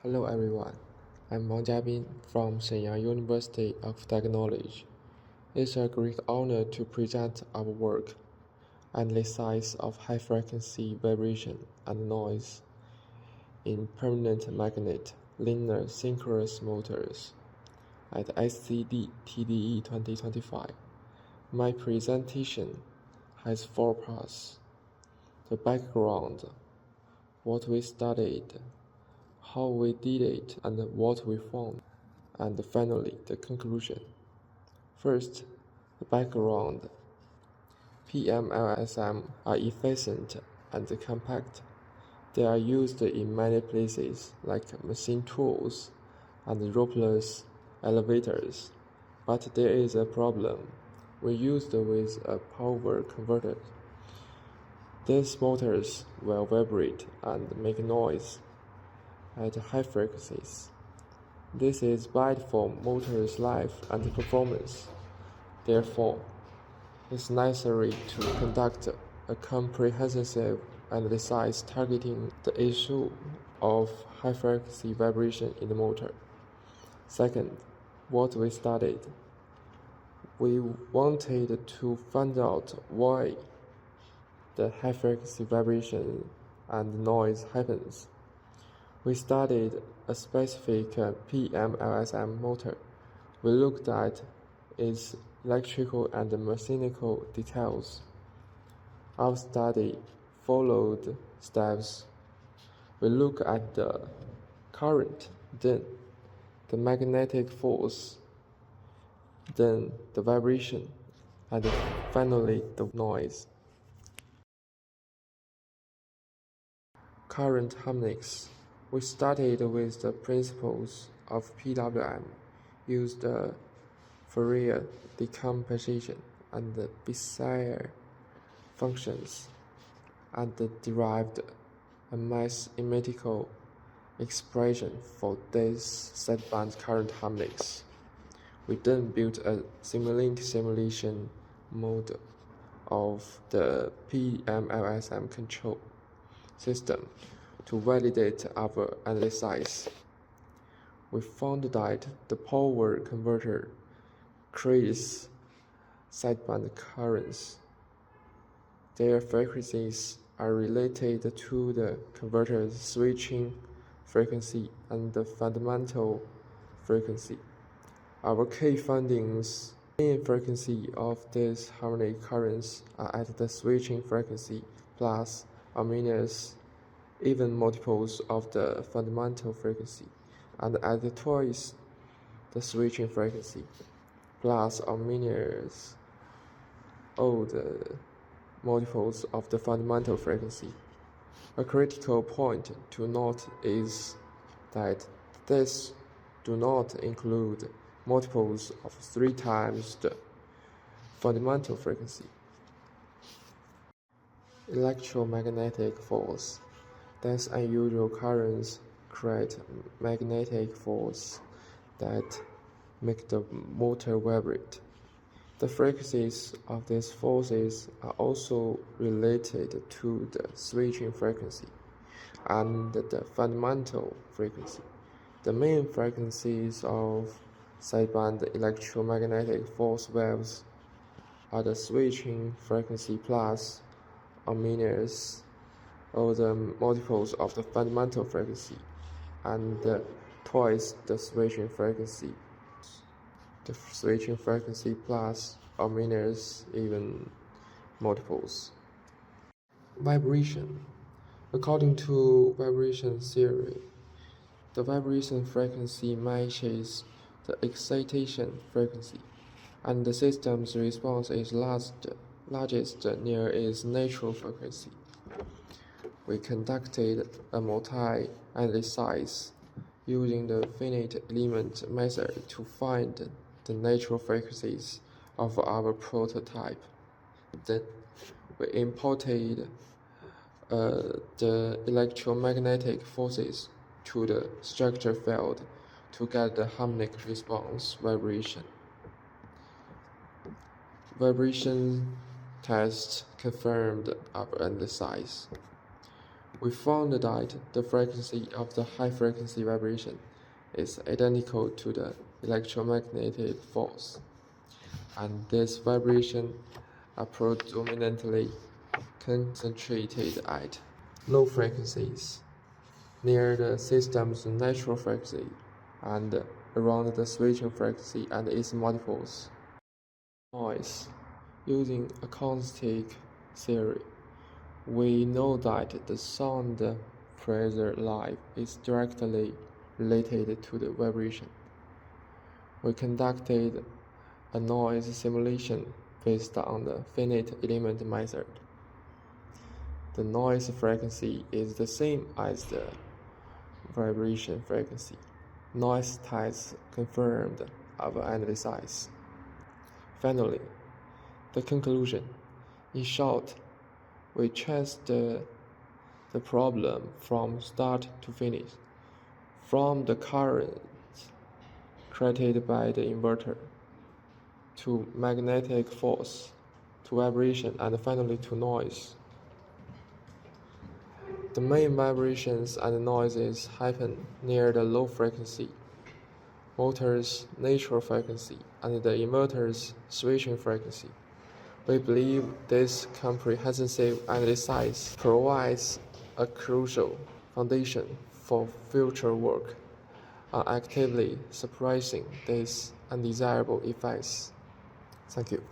Hello everyone, I'm Wang Jiabin from Shenyang University of Technology. It's a great honor to present our work, analysis of high-frequency vibration and noise in permanent magnet linear synchronous motors at ICDTDE2025. My presentation has 4 parts: the background, what we studied, how we did it, and what we found, and finally the conclusion. First, the background. PMLSM are efficient and compact. They are used in many places like machine tools and ropeless elevators, but there is a problem. When used with a power converter, these motors will vibrate and make noise at high frequencies. This is bad for motor's life and performance. Therefore, it's necessary to conduct a comprehensive analysis targeting the issue of high-frequency vibration in the motor. Second, what we studied. We wanted to find out why the high-frequency vibration and noise happens. We studied a specific PMLSM motor. We looked at its electrical and mechanical details. Our study followed steps. We look at the current, then the magnetic force, then the vibration, and finally the noise. Current harmonics. We started with the principles of PWM, used Fourier decomposition and Bezier functions, and derived a mathematical expression for this sideband current harmonics. We then built a simulation model of the PMLSM control system to validate our analysis. We found that the power converter creates sideband currents. Their frequencies are related to the converter's switching frequency and the fundamental frequency. Our key findings: the main frequency of these harmonic currents are at the switching frequency plus or minus even multiples of the fundamental frequency, and at twice the switching frequency, plus or minus all the multiples of the fundamental frequency. A critical point to note is that this do not include multiples of 3 times the fundamental frequency. Electromagnetic force. These unusual currents create magnetic force that make the motor vibrate. The frequencies of these forces are also related to the switching frequency and the fundamental frequency. The main frequencies of sideband electromagnetic force waves are the switching frequency plus or minus all the multiples of the fundamental frequency, and twice the switching frequency. The switching frequency plus or minus even multiples. Vibration. According to vibration theory, the vibration frequency matches the excitation frequency, and the system's response is largest near its natural frequency. We conducted a multi-analysis using the finite element method to find the natural frequencies of our prototype. Then we imported the electromagnetic forces to the structure field to get the harmonic response vibration. Vibration test confirmed our analysis. We found that the frequency of the high-frequency vibration is identical to the electromagnetic force, and this vibration are predominantly concentrated at low frequencies, near the system's natural frequency, and around the switching frequency and its multiples. Noise. Using acoustic theory, we know that the sound pressure live is directly related to the vibration. We conducted a noise simulation based on the finite element method. The noise frequency is the same as the vibration frequency. Noise tests confirmed our analysis. Finally, the conclusion. In short, we traced the problem from start to finish, from the current created by the inverter, to magnetic force, to vibration, and finally to noise. The main vibrations and noises happen near the low frequency, motor's natural frequency, and the inverter's switching frequency. We believe this comprehensive analysis provides a crucial foundation for future work on actively suppressing these undesirable effects. Thank you.